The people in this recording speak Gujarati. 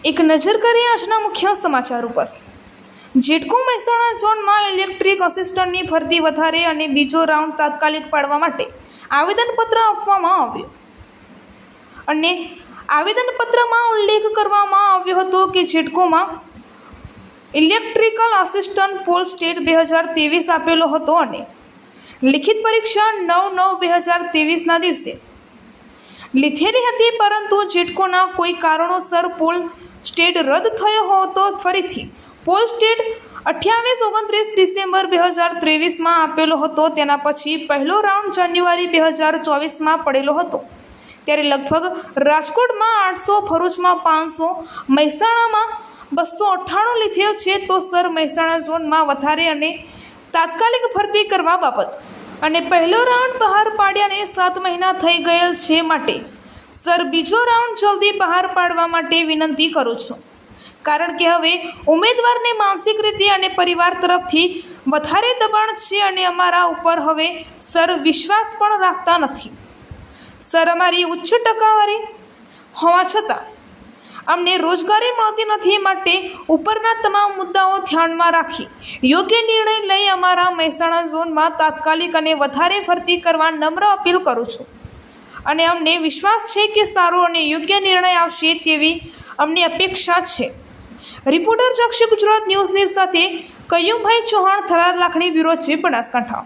એક નજર કરીએ આજના મુખ્ય સમાચાર ઉપર। જેટકો મહેસાણા ઝોનમાં ઇલેક્ટ્રિક અસિસ્ટન્ટની ભરતી વધારે અને બીજો રાઉન્ડ તાત્કાલિક પાડવા માટે આવેદનપત્ર આપવામાં આવ્યું અને આવેદનપત્રમાં ઉલ્લેખ કરવામાં આવ્યો હતો કે જેટકોમાં ઇલેક્ટ્રિકલ આસિસ્ટન્ટ પોલ સ્ટેટ 2023 આપેલો હતો અને લિખિત પરીક્ષા 9/9/2023ના દિવસે લીધેલી હતી, પરંતુ જેટકોના કોઈ કારણોસર પોલ સ્ટેટ રદ થયો હતો। ફરીથી પોલ સ્ટેટ 28-29 ડિસેમ્બર 2023માં આપેલો હતો। તેના પછી પહેલો રાઉન્ડ જાન્યુઆરી 2024માં પડેલો હતો। ત્યારે લગભગ રાજકોટમાં 800, ભરૂચમાં 500, મહેસાણામાં 298 લીધેલ છે। તો સર મહેસાણા ઝોનમાં વધારે અને તાત્કાલિક ભરતી કરવા બાબત અને પહેલો રાઉન્ડ બહાર પાડ્યાને 7 મહિના થઈ ગયેલ છે, માટે સર બીજો રાઉન્ડ જલ્દી બહાર પાડવા માટે વિનંતી કરું છું, કારણ કે હવે ઉમેદવારને માનસિક રીતે અને પરિવાર તરફથી વધારે દબાણ છે અને અમારા ઉપર હવે સર વિશ્વાસ પણ રાખતા નથી। સર અમારી ઉચ્ચ ટકાવારી હોવા છતાં અમને રોજગારી મળતી નથી, માટે ઉપરના તમામ મુદ્દાઓ ધ્યાનમાં રાખી યોગ્ય નિર્ણય લઈ અમારા મહેસાણા ઝોનમાં તાત્કાલિક અને વધારે ભરતી કરવા નમ્ર અપીલ કરું છું અને અમને વિશ્વાસ છે કે સારો અને યોગ્ય નિર્ણય આવશે તેવી અમને અપેક્ષા છે। રિપોર્ટર ચક્ષુ ગુજરાત ન્યૂઝની સાથે કયુમભાઈ ચૌહાણ, થરાદ લાખણી, બ્યુરો ચીફ, બનાસકાંઠા।